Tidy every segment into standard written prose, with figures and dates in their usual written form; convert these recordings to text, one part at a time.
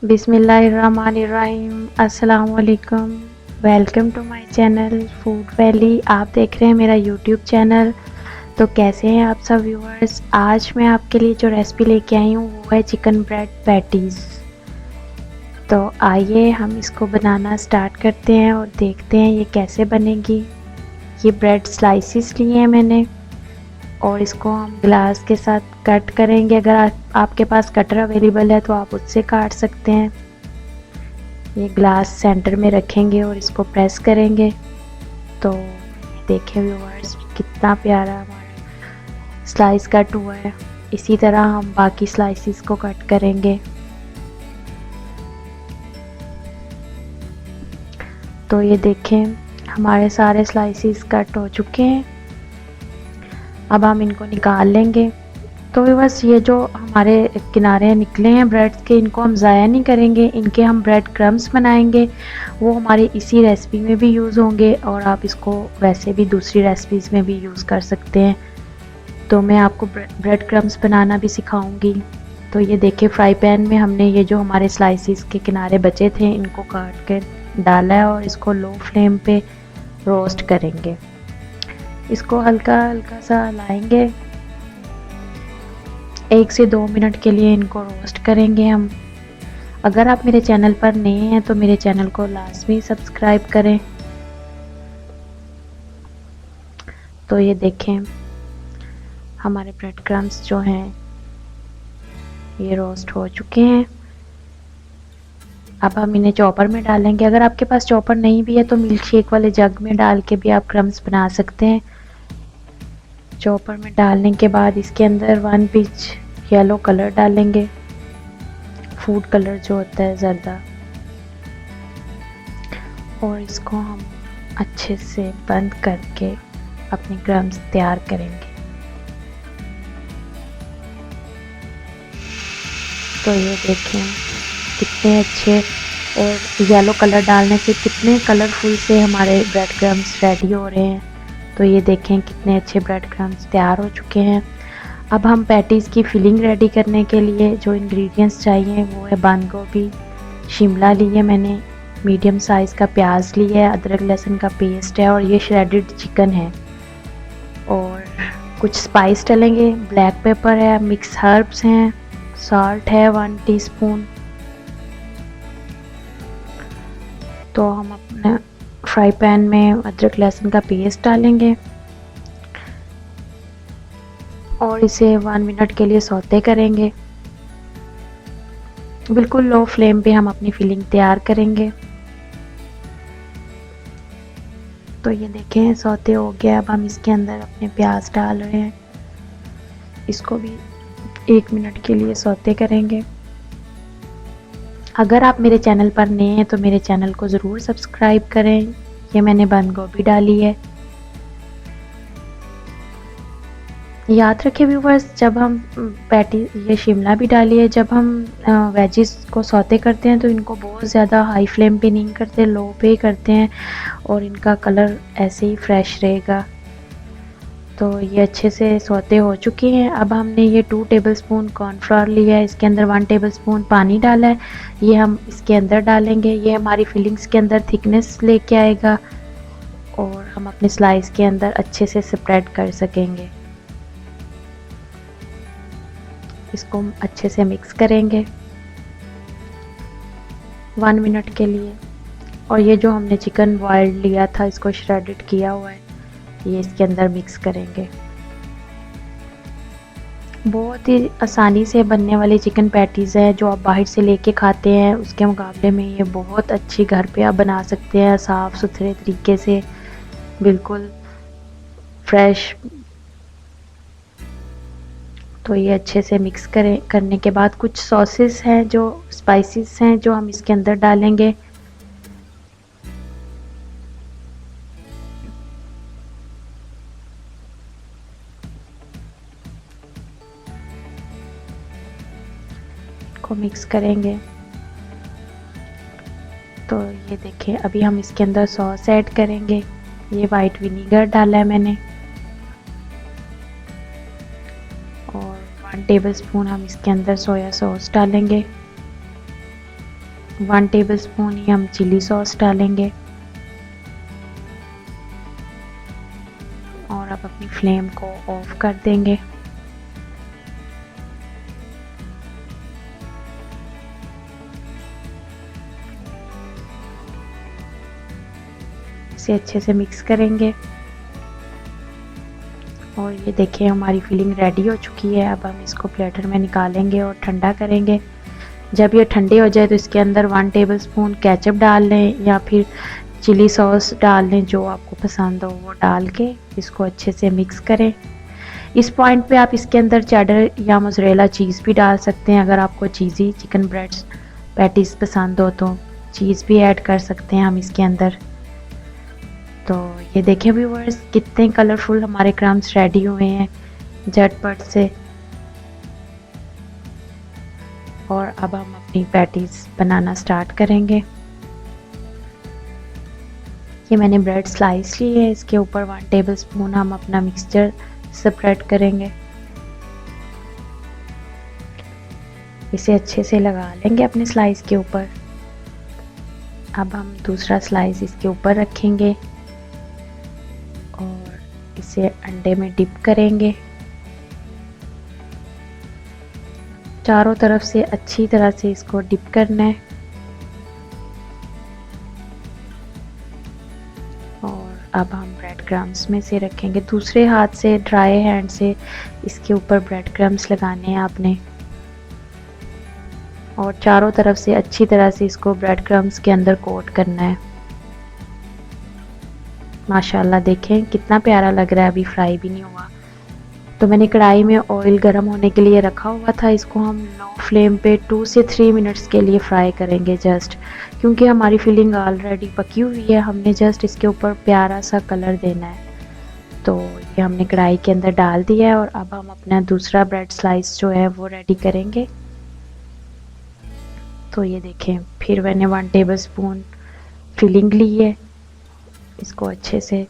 बिस्मिल्लाहिर्रहमानिर्रहीम। अस्सलाम वालेकुम। Welcome to my channel Food Valley. आप देख रहे हैं मेरा यूट्यूब चैनल। तो कैसे हैं आप सब व्यूअर्स। आज मैं आपके लिए जो रेसिपी लेके आई हूँ वो है चिकन ब्रेड पैटीज़। तो आइए हम इसको बनाना स्टार्ट करते हैं और देखते हैं ये कैसे बनेगी। ये ब्रेड स्लाइसिस लिए हैं मैंने और इसको हम ग्लास के साथ कट करेंगे। अगर आपके पास कटर अवेलेबल है तो आप उससे काट सकते हैं। ये ग्लास सेंटर में रखेंगे और इसको प्रेस करेंगे। तो देखें व्यूअर्स कितना प्यारा हमारा स्लाइस कट हुआ है। इसी तरह हम बाकी स्लाइसिस को कट करेंगे। तो ये देखें हमारे सारे स्लाइसिस कट हो चुके हैं। अब हम इनको निकाल लेंगे। तो बस ये जो हमारे किनारे निकले हैं ब्रेड्स के, इनको हम ज़ाया नहीं करेंगे। इनके हम ब्रेड क्रम्स बनाएंगे, वो हमारी इसी रेसिपी में भी यूज़ होंगे और आप इसको वैसे भी दूसरी रेसिपीज़ में भी यूज़ कर सकते हैं। तो मैं आपको ब्रेड क्रम्स बनाना भी सिखाऊंगी। तो ये देखिए फ्राई पैन में हमने ये जो हमारे स्लाइसिस के किनारे बचे थे इनको काट कर डाला है और इसको लो फ्लेम पे रोस्ट करेंगे। इसको हल्का हल्का सा लाएंगे। 1 से 2 मिनट के लिए इनको रोस्ट करेंगे हम। अगर आप मेरे चैनल पर नए हैं तो मेरे चैनल को लाजमी सब्सक्राइब करें। तो ये देखें हमारे ब्रेड क्रम्स जो हैं ये रोस्ट हो चुके हैं। अब हम इन्हें चॉपर में डालेंगे। अगर आपके पास चॉपर नहीं भी है तो मिल्क शेक वाले जग में डाल के भी आप क्रम्स बना सकते हैं। चॉपर में डालने के बाद इसके अंदर 1 पिंच येलो कलर डालेंगे, फूड कलर जो होता है ज़र्दा, और इसको हम अच्छे से बंद करके अपने क्रम्स तैयार करेंगे। तो ये देखें कितने अच्छे, और येलो कलर डालने से कितने कलरफुल से हमारे ब्रेड क्रम्स रेडी हो रहे हैं। तो ये देखें कितने अच्छे ब्रेड क्रम्स तैयार हो चुके हैं। अब हम पैटीज़ की फिलिंग रेडी करने के लिए जो इंग्रेडिएंट्स चाहिए वो है बंद गोभी, शिमला लिए मैंने, मीडियम साइज़ का प्याज लिया है, अदरक लहसुन का पेस्ट है और ये श्रेडेड चिकन है। और कुछ स्पाइस डलेंगे, ब्लैक पेपर है, मिक्स हर्ब्स हैं, सॉल्ट है 1 टीस्पून। तो हम अपने फ्राई पैन में अदरक लहसुन का पेस्ट डालेंगे और इसे 1 मिनट के लिए सौते करेंगे। बिल्कुल लो फ्लेम पे हम अपनी फिलिंग तैयार करेंगे। तो ये देखें सौते हो गया। अब हम इसके अंदर अपने प्याज डाल रहे हैं, इसको भी 1 मिनट के लिए सौते करेंगे। अगर आप मेरे चैनल पर नए हैं तो मेरे चैनल को ज़रूर सब्सक्राइब करें। ये मैंने बंद गोभी डाली है। याद रखें व्यूवर्स, जब हम पैटी ये शिमला भी डाली है, जब हम वेजिस को सौते करते हैं तो इनको बहुत ज़्यादा हाई फ्लेम पे नहीं करते, लो पे ही करते हैं और इनका कलर ऐसे ही फ्रेश रहेगा। तो ये अच्छे से सौते हो चुके हैं। अब हमने ये 2 टेबलस्पून कॉर्नफ्लोर लिया है, इसके अंदर 1 टेबलस्पून पानी डाला है, ये हम इसके अंदर डालेंगे। ये हमारी फिलिंग्स के अंदर थिकनेस लेके आएगा और हम अपने स्लाइस के अंदर अच्छे से स्प्रेड कर सकेंगे। इसको हम अच्छे से मिक्स करेंगे 1 मिनट के लिए। और ये जो हमने चिकन बॉइल्ड लिया था इसको श्रेडेड किया हुआ है, ये इसके अंदर मिक्स करेंगे। बहुत ही आसानी से बनने वाली चिकन पैटीज़ है जो आप बाहर से लेके खाते हैं उसके मुकाबले में ये बहुत अच्छी घर पे आप बना सकते हैं साफ़ सुथरे तरीके से, बिल्कुल फ्रेश। तो ये अच्छे से मिक्स करने के बाद कुछ सॉसेस हैं, जो स्पाइसेस हैं जो हम इसके अंदर डालेंगे। को मिक्स करेंगे। तो ये देखें अभी हम इसके अंदर सॉस ऐड करेंगे। ये वाइट विनीगर डाला है मैंने और 1 टेबलस्पून हम इसके अंदर सोया सॉस डालेंगे। 1 टेबलस्पून ही हम चिली सॉस डालेंगे और अब अपनी फ्लेम को ऑफ कर देंगे। इसे अच्छे से मिक्स करेंगे और ये देखिए हमारी फिलिंग रेडी हो चुकी है। अब हम इसको प्लेटर में निकालेंगे और ठंडा करेंगे। जब ये ठंडे हो जाए तो इसके अंदर 1 टेबलस्पून केचप डाल लें या फिर चिली सॉस डाल लें, जो आपको पसंद हो वो डाल के इसको अच्छे से मिक्स करें। इस पॉइंट पे आप इसके अंदर चेडर या मोज़रेला चीज़ भी डाल सकते हैं। अगर आपको चीज़ी चिकन ब्रेड्स पैटीज़ पसंद हो तो चीज़ भी ऐड कर सकते हैं हम इसके अंदर। तो ये देखें व्यूअर्स, कितने कलरफुल हमारे क्रम्स रेडी हुए हैं झटपट से। और अब हम अपनी पैटीज़ बनाना स्टार्ट करेंगे। ये मैंने ब्रेड स्लाइस ली है, इसके ऊपर 1 टेबलस्पून हम अपना मिक्सचर स्प्रेड करेंगे। इसे अच्छे से लगा लेंगे अपने स्लाइस के ऊपर। अब हम दूसरा स्लाइस इसके ऊपर रखेंगे और इसे अंडे में डिप करेंगे। चारों तरफ से अच्छी तरह से इसको डिप करना है और अब हम ब्रेड क्रम्स में से रखेंगे। दूसरे हाथ से ड्राई हैंड से इसके ऊपर ब्रेड क्रम्स लगाने हैं आपने और चारों तरफ से अच्छी तरह से इसको ब्रेड क्रम्स के अंदर कोट करना है। माशाल्लाह देखें कितना प्यारा लग रहा है, अभी फ्राई भी नहीं हुआ। तो मैंने कढ़ाई में ऑयल गर्म होने के लिए रखा हुआ था। इसको हम लो फ्लेम पे 2 से 3 मिनट्स के लिए फ्राई करेंगे जस्ट, क्योंकि हमारी फिलिंग ऑलरेडी पकी हुई है। हमने जस्ट इसके ऊपर प्यारा सा कलर देना है। तो ये हमने कढ़ाई के अंदर डाल दिया है और अब हम अपना दूसरा ब्रेड स्लाइस जो है वो रेडी करेंगे। तो ये देखें, फिर मैंने 1 टेबलस्पून फिलिंग ली है, इसको अच्छे से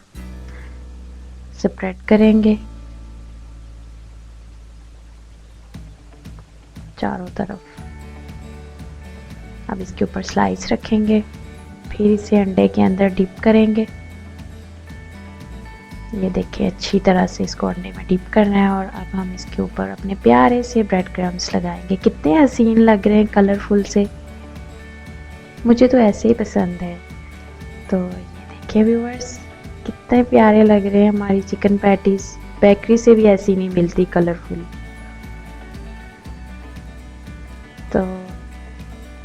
स्प्रेड करेंगे चारों तरफ। अब इसके ऊपर स्लाइस रखेंगे, फिर इसे अंडे के अंदर डिप करेंगे। ये देखिए अच्छी तरह से इसको अंडे में डिप करना है और अब हम इसके ऊपर अपने प्यारे से ब्रेड क्रम्स लगाएंगे। कितने हसीन लग रहे हैं, कलरफुल से। मुझे तो ऐसे ही पसंद है। तो ये देखिए व्यूअर्स, कितने प्यारे लग रहे हैं हमारी चिकन पैटीज। बेकरी से भी ऐसी नहीं मिलती कलरफुल। तो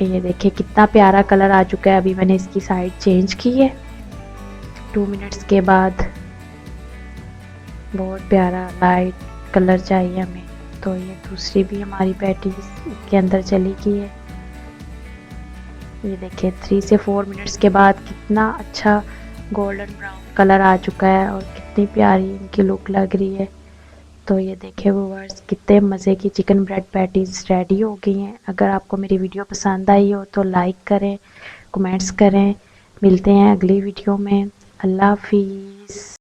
ये देखिए कितना प्यारा कलर आ चुका है। अभी मैंने इसकी साइड चेंज की है 2 मिनट्स के बाद। बहुत प्यारा लाइट कलर चाहिए हमें। तो ये दूसरी भी हमारी पैटीज के अंदर चली गई है। ये देखिए 3 से 4 मिनट्स के बाद कितना अच्छा गोल्डन ब्राउन कलर आ चुका है और कितनी प्यारी इनकी लुक लग रही है। तो ये देखे व्यूअर्स, कितने मज़े की चिकन ब्रेड पैटीज़ रेडी हो गई हैं। अगर आपको मेरी वीडियो पसंद आई हो तो लाइक करें, कमेंट्स करें। मिलते हैं अगली वीडियो में। अल्लाह हाफिज़।